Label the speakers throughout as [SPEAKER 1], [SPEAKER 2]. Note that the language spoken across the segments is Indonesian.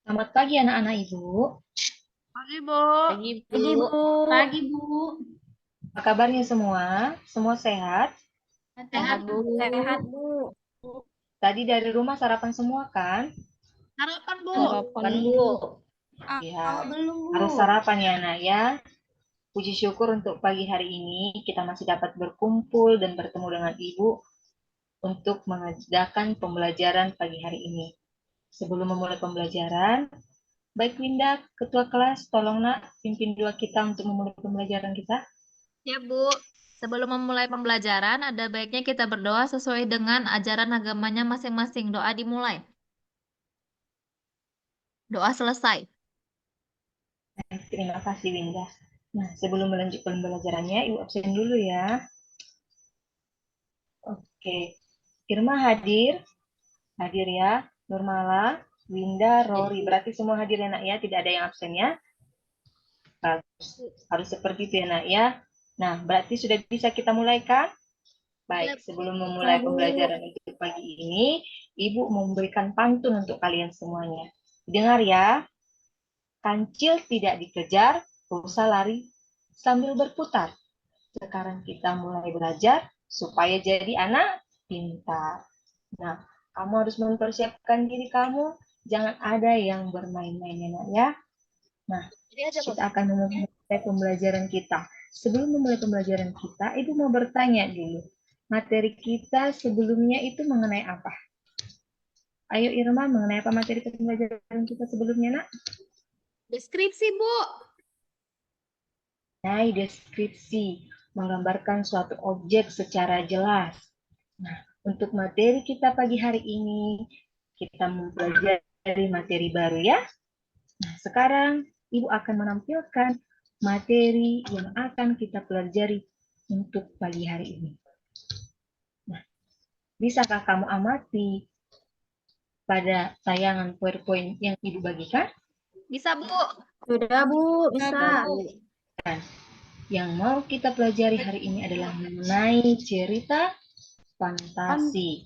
[SPEAKER 1] Selamat pagi anak-anak Ibu.
[SPEAKER 2] Pagi, Bu.
[SPEAKER 3] Pagi,
[SPEAKER 2] Pagi,
[SPEAKER 3] Bu.
[SPEAKER 2] Bu.
[SPEAKER 3] Pagi, Bu.
[SPEAKER 1] Apa kabarnya semua? Semua sehat?
[SPEAKER 3] Sehat, Bu.
[SPEAKER 2] Sehat, Bu.
[SPEAKER 1] Tadi dari rumah sarapan semua kan?
[SPEAKER 2] Sarapan, Bu.
[SPEAKER 3] Sarapan, Bu.
[SPEAKER 1] Ya,
[SPEAKER 2] Belum, Bu.
[SPEAKER 1] harus sarapan ya nak ya. Puji syukur untuk pagi hari ini kita masih dapat berkumpul dan bertemu dengan Ibu untuk mengadakan pembelajaran pagi hari ini. Sebelum memulai pembelajaran, baik Winda, Ketua kelas, tolong nak pimpin dua kita untuk memulai pembelajaran kita.
[SPEAKER 2] Ya, Bu. Sebelum memulai pembelajaran, ada baiknya kita berdoa sesuai dengan ajaran agamanya masing-masing. Doa dimulai. Doa selesai.
[SPEAKER 1] Terima kasih Winda. Nah, sebelum melanjutkan pembelajarannya, Ibu absen dulu ya. Oke, Irma hadir, hadir ya. Nurmala, Winda, Rory, berarti semua hadir ya nak ya, tidak ada yang absen ya. Harus seperti itu ya nak ya. Nah, berarti sudah bisa kita mulai kan? Baik, sebelum memulai pembelajaran untuk pagi ini, Ibu memberikan pantun untuk kalian semuanya. Dengar ya, kancil tidak dikejar, rusa lari sambil berputar. Sekarang kita mulai belajar supaya jadi anak pintar. Nah, kamu harus mempersiapkan diri kamu. Jangan ada yang bermain-main ya. Nah, kita akan memulai pembelajaran kita. Sebelum memulai pembelajaran kita, Ibu mau bertanya dulu. Materi kita sebelumnya itu mengenai apa? Ayo Irma, mengenai apa materi pembelajaran kita sebelumnya, nak?
[SPEAKER 2] Deskripsi, Bu.
[SPEAKER 1] Nah, deskripsi, menggambarkan suatu objek secara jelas. Nah, untuk materi kita pagi hari ini, kita mempelajari materi baru ya. Nah, sekarang Ibu akan menampilkan materi yang akan kita pelajari untuk pagi hari ini. Nah, bisakah kamu amati pada tayangan PowerPoint yang Ibu bagikan?
[SPEAKER 2] Bisa, Bu.
[SPEAKER 3] Sudah, Bu. Bisa.
[SPEAKER 1] Yang mau kita pelajari hari ini adalah mengenai cerita fantasi.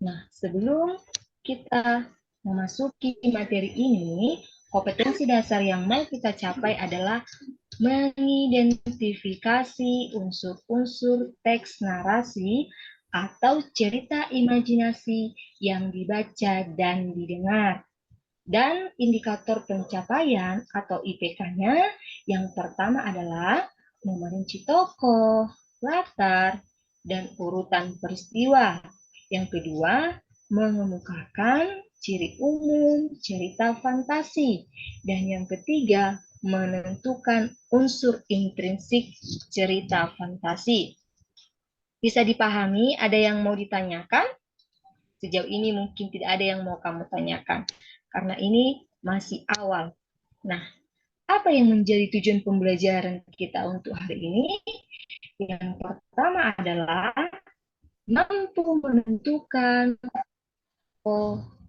[SPEAKER 1] Nah, sebelum kita memasuki materi ini, kompetensi dasar yang mau kita capai adalah mengidentifikasi unsur-unsur teks narasi atau cerita imajinasi yang dibaca dan didengar. Dan indikator pencapaian atau IPK-nya yang pertama adalah memerinci tokoh, latar, dan urutan peristiwa. Yang kedua, mengemukakan ciri umum cerita fantasi. Dan yang ketiga, menentukan unsur intrinsik cerita fantasi. Bisa dipahami? Ada yang mau ditanyakan? Sejauh ini mungkin tidak ada yang mau kamu tanyakan. Karena ini masih awal. Nah, apa yang menjadi tujuan pembelajaran kita untuk hari ini? Yang pertama adalah mampu menentukan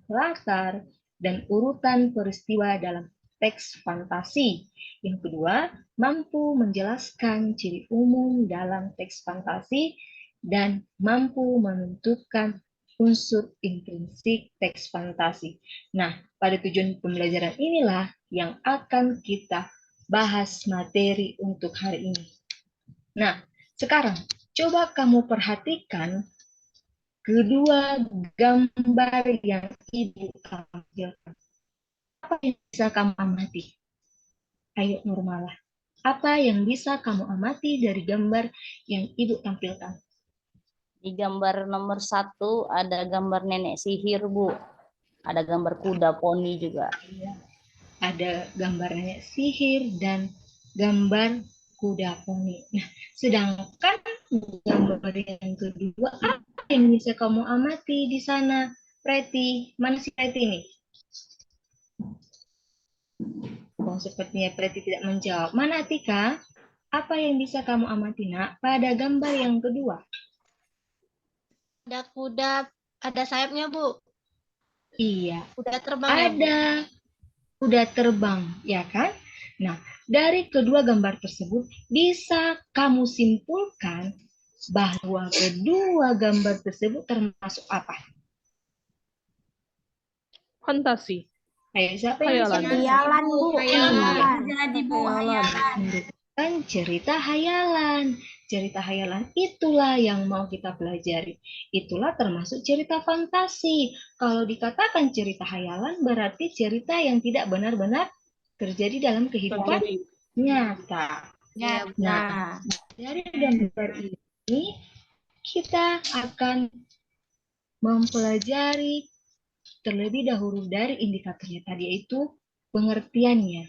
[SPEAKER 1] latar dan urutan peristiwa dalam teks fantasi. Yang kedua, mampu menjelaskan ciri umum dalam teks fantasi dan mampu menentukan unsur intrinsik teks fantasi. Nah, pada tujuan pembelajaran inilah yang akan kita bahas materi untuk hari ini. Nah, sekarang coba kamu perhatikan kedua gambar yang Ibu tampilkan. Apa yang bisa kamu amati? Ayo Nurmalah. Apa yang bisa kamu amati dari gambar yang Ibu tampilkan?
[SPEAKER 3] Di gambar nomor 1 ada gambar nenek sihir, Bu. Ada gambar kuda poni juga.
[SPEAKER 1] Ada gambar nenek sihir dan gambar kuda poni. Nah, sedangkan gambar yang kedua, apa yang bisa kamu amati di sana? Preti, mana si Preti ini? Oh, sepertinya Preti tidak menjawab. Mana Tika? Apa yang bisa kamu amati, nak, pada gambar yang kedua?
[SPEAKER 2] Ada kuda, ada sayapnya, Bu.
[SPEAKER 1] Iya,
[SPEAKER 2] Kuda terbang ya, Bu?
[SPEAKER 1] ada kuda terbang, ya kan? Nah, dari kedua gambar tersebut bisa kamu simpulkan bahwa kedua gambar tersebut termasuk apa?
[SPEAKER 4] Fantasi.
[SPEAKER 1] Ayo, siapa yang bisa
[SPEAKER 4] Hayalan.
[SPEAKER 1] menjawab?
[SPEAKER 5] Hayalan, Bu.
[SPEAKER 1] Hayalan.
[SPEAKER 5] Jadi, Bu,
[SPEAKER 4] Hayalan.
[SPEAKER 1] Kan cerita hayalan. Cerita hayalan itulah yang mau kita pelajari. Itulah termasuk cerita fantasi. Kalau dikatakan cerita hayalan berarti cerita yang tidak benar-benar terjadi dalam kehidupan
[SPEAKER 4] Terjadi.
[SPEAKER 1] nyata.
[SPEAKER 2] Iya, Bu.
[SPEAKER 1] Nah, dari gambar ini kita akan mempelajari terlebih dahulu dari indikatornya tadi, yaitu pengertiannya,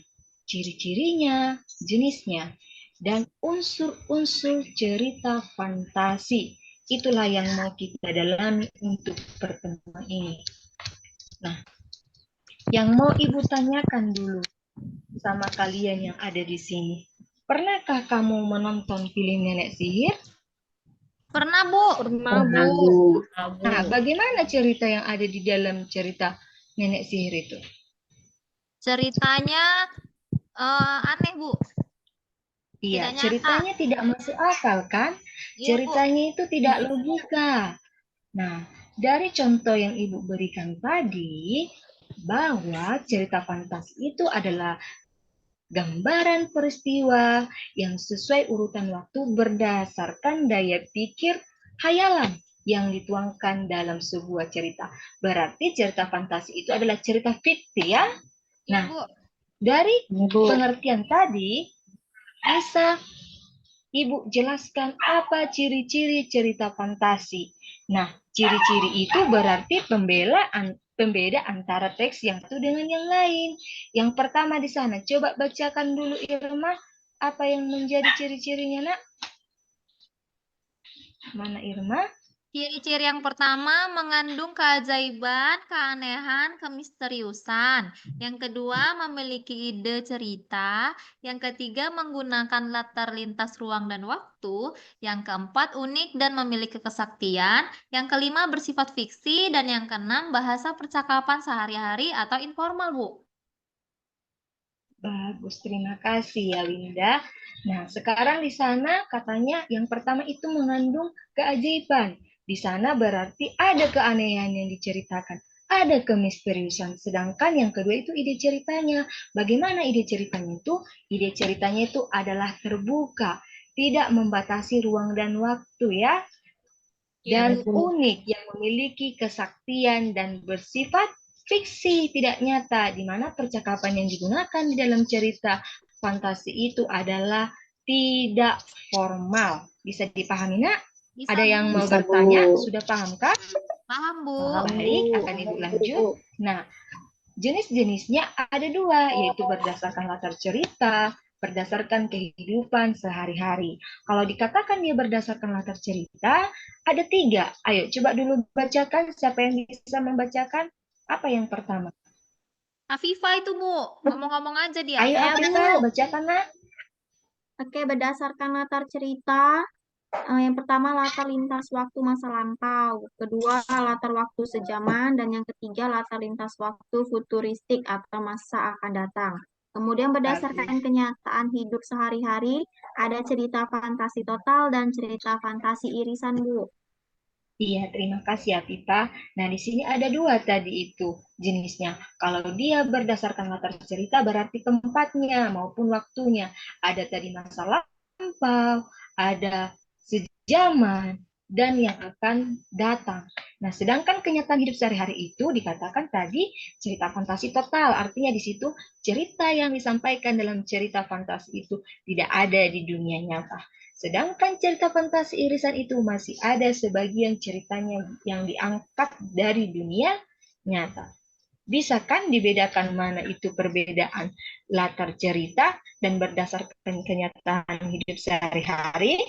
[SPEAKER 1] ciri-cirinya, jenisnya, dan unsur-unsur cerita fantasi. Itulah yang mau kita dalami untuk pertemuan ini. Nah, yang mau Ibu tanyakan dulu sama kalian yang ada di sini. Pernahkah kamu menonton film Nenek Sihir?
[SPEAKER 2] Pernah, Bu.
[SPEAKER 4] Pernah,
[SPEAKER 3] Pernah,
[SPEAKER 4] Bu.
[SPEAKER 3] Bu.
[SPEAKER 1] Nah, bagaimana cerita yang ada di dalam cerita Nenek Sihir itu?
[SPEAKER 2] Ceritanya aneh, Bu.
[SPEAKER 1] Iya,
[SPEAKER 2] Tidak nyata.
[SPEAKER 1] ceritanya tidak masuk akal kan?
[SPEAKER 2] Iya, Bu.
[SPEAKER 1] Ceritanya itu tidak logika. Nah, dari contoh yang Ibu berikan tadi, bahwa cerita fantasi itu adalah gambaran peristiwa yang sesuai urutan waktu berdasarkan daya pikir hayalan yang dituangkan dalam sebuah cerita. Berarti cerita fantasi itu adalah cerita fiksi ya?
[SPEAKER 2] Iya,
[SPEAKER 1] Nah,
[SPEAKER 2] Bu.
[SPEAKER 1] dari
[SPEAKER 3] Bu.
[SPEAKER 1] pengertian tadi, bisa Ibu jelaskan apa ciri-ciri cerita fantasi. Nah, ciri-ciri itu berarti pembeda antara teks yang satu dengan yang lain. Yang pertama di sana, coba bacakan dulu Irma, apa yang menjadi ciri-cirinya, Nak? Mana Irma?
[SPEAKER 2] Ciri-ciri yang pertama mengandung keajaiban, keanehan, kemisteriusan. Yang kedua memiliki ide cerita. Yang ketiga menggunakan latar lintas ruang dan waktu. Yang keempat unik dan memiliki kesaktian. Yang kelima bersifat fiksi. Dan yang keenam bahasa percakapan sehari-hari atau informal, Bu.
[SPEAKER 1] Bagus, terima kasih ya Winda. Nah, sekarang di sana katanya yang pertama itu mengandung keajaiban. Di sana berarti ada keanehan yang diceritakan, ada kemisteriusan. Sedangkan yang kedua itu ide ceritanya. Bagaimana ide ceritanya itu? Ide ceritanya itu adalah terbuka, tidak membatasi ruang dan waktu ya. Dan unik yang memiliki kesaktian dan bersifat fiksi tidak nyata, di mana percakapan yang digunakan di dalam cerita fantasi itu adalah tidak formal. Bisa dipahami, Nak?
[SPEAKER 2] Bisa,
[SPEAKER 1] Ada yang mau
[SPEAKER 3] Bisa,
[SPEAKER 1] bertanya?
[SPEAKER 3] Bu.
[SPEAKER 1] Sudah paham kan?
[SPEAKER 2] paham, Bu.
[SPEAKER 1] Baik, akan Ibu lanjut. Nah, jenis-jenisnya ada dua, yaitu berdasarkan latar cerita, berdasarkan kehidupan sehari-hari. Kalau dikatakan dia berdasarkan latar cerita, ada tiga. Ayo, coba dulu bacakan. Siapa yang bisa membacakan? Apa yang pertama?
[SPEAKER 2] Afifah itu, Bu. Ngomong-ngomong aja dia.
[SPEAKER 1] Ayo, Afifah, bacakan, Nak.
[SPEAKER 5] Oke, berdasarkan latar cerita, yang pertama latar lintas waktu masa lampau, kedua latar waktu sejaman, dan yang ketiga latar lintas waktu futuristik atau masa akan datang. Kemudian berdasarkan kenyataan hidup sehari-hari, ada cerita fantasi total dan cerita fantasi irisan, Bu.
[SPEAKER 1] Iya, terima kasih Afifah. Nah, di sini ada dua tadi itu jenisnya. Kalau dia berdasarkan latar cerita berarti tempatnya maupun waktunya. Ada tadi masa lampau, ada sejaman, dan yang akan datang. Nah, sedangkan kenyataan hidup sehari-hari itu dikatakan tadi cerita fantasi total. Artinya di situ cerita yang disampaikan dalam cerita fantasi itu tidak ada di dunia nyata. Sedangkan cerita fantasi irisan itu masih ada sebagian ceritanya yang diangkat dari dunia nyata. Bisa kan dibedakan mana itu perbedaan latar cerita dan berdasarkan kenyataan hidup sehari-hari?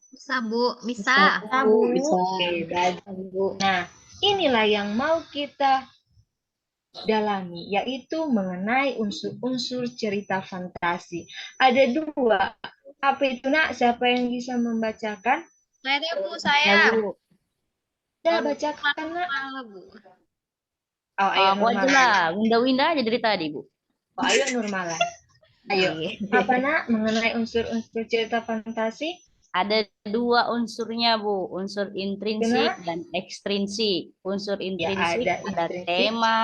[SPEAKER 2] Bisa, Bu. Bisa.
[SPEAKER 3] Bu. Bisa.
[SPEAKER 1] Oke, baik.
[SPEAKER 3] Bu.
[SPEAKER 1] Nah, inilah yang mau kita dalami, yaitu mengenai unsur-unsur cerita fantasi. Ada dua. Apa itu, Nak? Siapa yang bisa membacakan?
[SPEAKER 2] Saya deh, Bu. Saya.
[SPEAKER 3] Bu.
[SPEAKER 1] Ya, bacakan, Nak.
[SPEAKER 2] Malah, Bu.
[SPEAKER 1] Oh, ayo
[SPEAKER 3] Aku aja
[SPEAKER 1] Nurmala.
[SPEAKER 3] lah. Winda-winda aja dari tadi, Bu.
[SPEAKER 1] Oh, ayo Nurmala. Ayo. Apa, Nak? Mengenai unsur-unsur cerita fantasi?
[SPEAKER 3] Ada dua unsurnya, Bu. Unsur intrinsik
[SPEAKER 1] Kenapa?
[SPEAKER 3] dan ekstrinsik. Unsur
[SPEAKER 1] Ya,
[SPEAKER 3] intrinsik
[SPEAKER 1] ada
[SPEAKER 3] ada
[SPEAKER 1] intrinsik.
[SPEAKER 3] tema,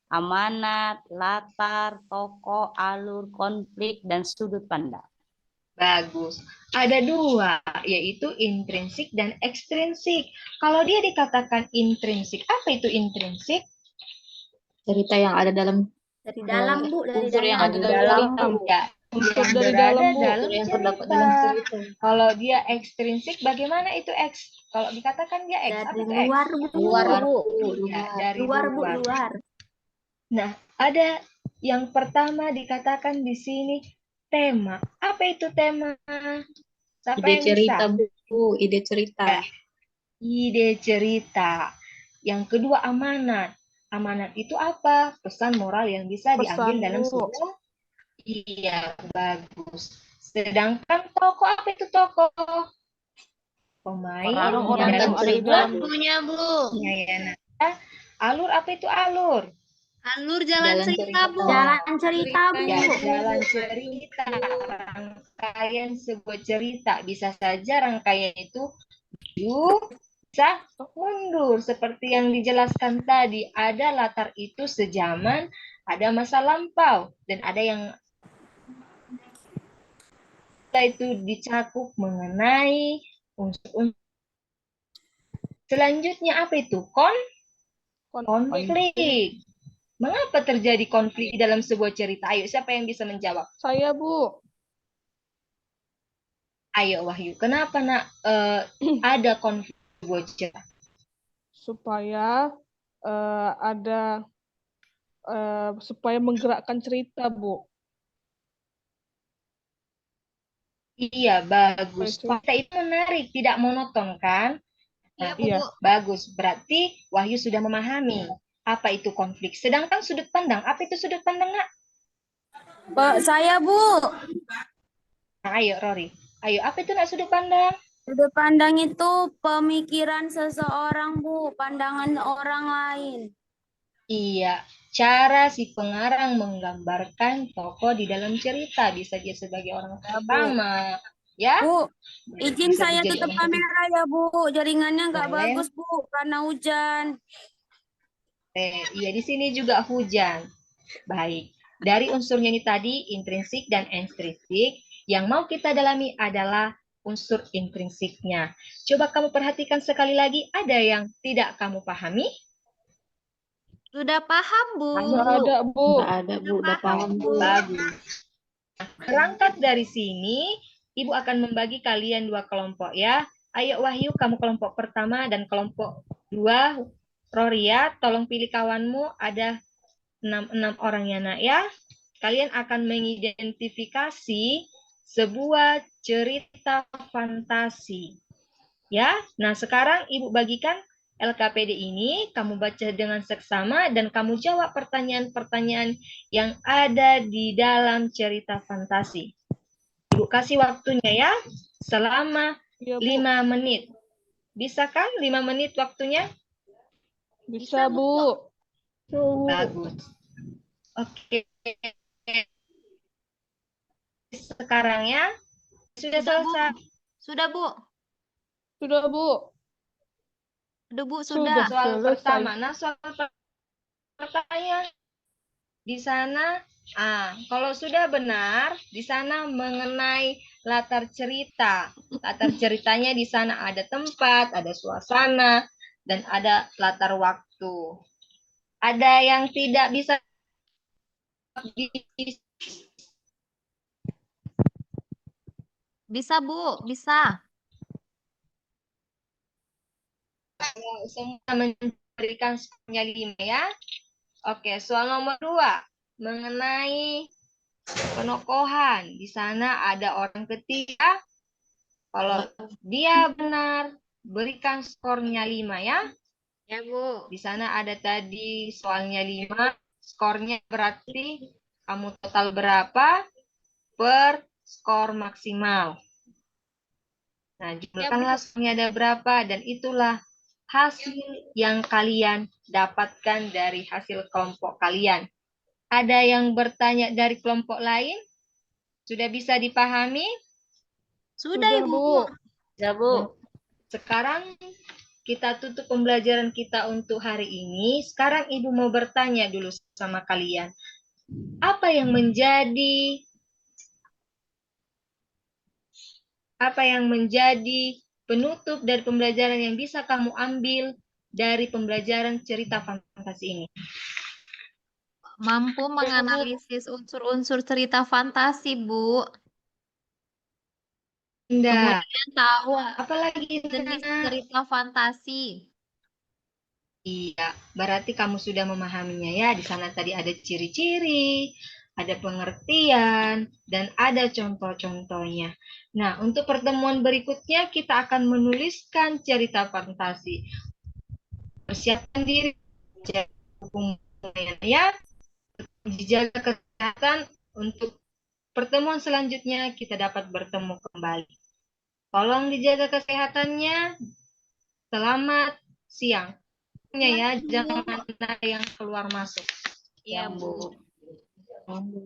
[SPEAKER 3] amanat, latar, tokoh, alur, konflik, dan sudut pandang.
[SPEAKER 1] Bagus. Ada dua, yaitu intrinsik dan ekstrinsik. Kalau dia dikatakan intrinsik, apa itu intrinsik?
[SPEAKER 4] Cerita yang ada dalam
[SPEAKER 5] Dari dalam, Bu, dari
[SPEAKER 4] unsur yang
[SPEAKER 5] dalam.
[SPEAKER 4] ada dalam cerita, Bu.
[SPEAKER 1] Ya,
[SPEAKER 6] Unsur
[SPEAKER 1] yang
[SPEAKER 6] dari
[SPEAKER 1] berada
[SPEAKER 6] dalam, Bu.
[SPEAKER 1] dalam
[SPEAKER 4] Unsur yang terdapat
[SPEAKER 1] cerita.
[SPEAKER 4] dalam cerita.
[SPEAKER 1] Kalau dia ekstrinsik, bagaimana itu X? Kalau dikatakan dia X, apa
[SPEAKER 5] Dari
[SPEAKER 1] itu X?
[SPEAKER 5] luar, Bu.
[SPEAKER 3] Luar, Bu.
[SPEAKER 1] Ya, dari
[SPEAKER 5] Luar, Bu,
[SPEAKER 1] luar.
[SPEAKER 5] luar.
[SPEAKER 1] Nah, ada yang pertama dikatakan di sini tema. Apa itu tema? Siapa
[SPEAKER 4] Ide
[SPEAKER 1] yang
[SPEAKER 4] cerita,
[SPEAKER 1] bisa?
[SPEAKER 4] Bu. Ide cerita.
[SPEAKER 1] Ide cerita. Yang kedua amanat. Amanat itu apa? Pesan moral yang bisa diambil
[SPEAKER 6] Pesan,
[SPEAKER 1] dalam
[SPEAKER 6] Bu.
[SPEAKER 1] sebuah. Iya, bagus. Sedangkan tokoh, apa itu tokoh? Pemain
[SPEAKER 3] Orang-orang
[SPEAKER 1] di dalam
[SPEAKER 6] yang ada di
[SPEAKER 1] cerita.
[SPEAKER 6] dalam.
[SPEAKER 1] Ya, nah. Alur, apa itu alur?
[SPEAKER 2] Alur jalan
[SPEAKER 4] Jalan
[SPEAKER 2] cerita,
[SPEAKER 4] cerita.
[SPEAKER 2] Bu.
[SPEAKER 5] Jalan cerita, Bu.
[SPEAKER 1] Ya, jalan cerita, rangkaian sebuah cerita. Bisa saja rangkaian itu bisa mundur. Seperti yang dijelaskan tadi, ada latar itu sejaman, ada masa lampau, dan ada yang itu dicakup mengenai unsur-unsur. Selanjutnya apa itu? Konflik. Mengapa terjadi konflik di dalam sebuah cerita? Ayo, siapa yang bisa menjawab?
[SPEAKER 6] Saya, Bu.
[SPEAKER 1] Ayo, Wahyu. Kenapa, Nak, ada konflik di sebuah cerita?
[SPEAKER 6] Supaya ada supaya menggerakkan cerita, Bu.
[SPEAKER 1] Iya, bagus.
[SPEAKER 6] Supaya
[SPEAKER 1] Cerita itu menarik, tidak monoton, kan?
[SPEAKER 2] Iya,
[SPEAKER 1] Nah,
[SPEAKER 2] Bu.
[SPEAKER 6] Iya.
[SPEAKER 1] bagus. Berarti Wahyu sudah memahami apa itu konflik. Sedangkan sudut pandang, apa itu sudut pandang, Nak?
[SPEAKER 7] Saya, Bu.
[SPEAKER 1] Nah, ayo, Rory. Ayo, apa itu, Nak, sudut pandang?
[SPEAKER 7] Sudut pandang itu pemikiran seseorang, Bu, pandangan orang lain.
[SPEAKER 1] Iya, cara si pengarang menggambarkan tokoh di dalam cerita. Bisa dia sebagai orang pertama, ya?
[SPEAKER 7] Bu, izin
[SPEAKER 1] Bisa
[SPEAKER 7] saya
[SPEAKER 1] menjadi
[SPEAKER 7] tutup
[SPEAKER 1] orang kedua.
[SPEAKER 7] kamera ya, Bu. Jaringannya nggak
[SPEAKER 1] Boleh.
[SPEAKER 7] bagus, Bu, karena hujan.
[SPEAKER 1] Iya, di sini juga hujan. Baik. Dari unsurnya ini tadi, intrinsik dan ekstrinsik, yang mau kita dalami adalah unsur intrinsiknya. Coba kamu perhatikan sekali lagi, ada yang tidak kamu pahami?
[SPEAKER 2] Sudah paham, Bu.
[SPEAKER 6] nggak ada, Bu.
[SPEAKER 4] Nggak ada, Bu. Udah paham, Bu.
[SPEAKER 1] Bagus. Nah, berangkat dari sini, Ibu akan membagi kalian dua kelompok, ya. Ayo, Wahyu, kamu kelompok pertama dan kelompok 2. Roria, tolong pilih kawanmu, ada 6 orang ya, Nak, ya. Kalian akan mengidentifikasi sebuah cerita fantasi. Ya, nah sekarang Ibu bagikan LKPD ini, kamu baca dengan seksama dan kamu jawab pertanyaan-pertanyaan yang ada di dalam cerita fantasi. Ibu kasih waktunya, ya, selama
[SPEAKER 6] Iya, Bu.
[SPEAKER 1] 5 menit. Bisa kan 5 menit waktunya?
[SPEAKER 6] Bisa, Bu.
[SPEAKER 1] Bagus. Oke. Sekarang, ya, sudah
[SPEAKER 2] Sudah, Bu.
[SPEAKER 1] selesai.
[SPEAKER 2] Sudah, Bu.
[SPEAKER 6] Sudah, Bu.
[SPEAKER 2] Sudah, Bu,
[SPEAKER 6] Sudah.
[SPEAKER 2] sudah.
[SPEAKER 1] Soal
[SPEAKER 6] Selesai.
[SPEAKER 1] pertama. Nah, soal pertanyaan di sana, kalau sudah benar, di sana mengenai latar cerita. Latar ceritanya di sana ada tempat, ada suasana, dan ada latar waktu. Ada yang tidak bisa
[SPEAKER 2] Bisa, Bu. Bisa.
[SPEAKER 1] semua memberikan skornya 5, ya. Oke, soal nomor 2 mengenai penokohan. Di sana ada orang ketiga. Kalau dia benar, berikan skornya 5, ya.
[SPEAKER 2] Ya, Bu.
[SPEAKER 1] Di sana ada tadi soalnya 5, skornya berarti kamu total berapa per skor maksimal. Nah, jumlahkanlah skornya ada berapa, dan itulah hasil yang kalian dapatkan dari hasil kelompok kalian. Ada yang bertanya dari kelompok lain? Sudah bisa dipahami?
[SPEAKER 2] Sudah,
[SPEAKER 6] Sudah,
[SPEAKER 2] Ibu.
[SPEAKER 6] Bu.
[SPEAKER 3] Bisa, Bu.
[SPEAKER 1] Sekarang kita tutup pembelajaran kita untuk hari ini. Sekarang Ibu mau bertanya dulu sama kalian. Apa yang menjadi penutup dari pembelajaran yang bisa kamu ambil dari pembelajaran cerita fantasi ini?
[SPEAKER 2] Mampu menganalisis unsur-unsur cerita fantasi, Bu.
[SPEAKER 1] Indah.
[SPEAKER 2] Kemudian tahu
[SPEAKER 1] Apalagi
[SPEAKER 2] jenis
[SPEAKER 1] Indah?
[SPEAKER 2] cerita fantasi.
[SPEAKER 1] Iya, berarti kamu sudah memahaminya ya. Di sana tadi ada ciri-ciri, ada pengertian, dan ada contoh-contohnya. Nah, untuk pertemuan berikutnya kita akan menuliskan cerita fantasi. Persiapkan diri, jaga hubungan ya, dijaga kesehatan untuk pertemuan selanjutnya kita dapat bertemu kembali. Tolong dijaga kesehatannya. Selamat siang. Ya, jangan ada yang keluar masuk.
[SPEAKER 2] Iya, Bu.
[SPEAKER 4] Bu.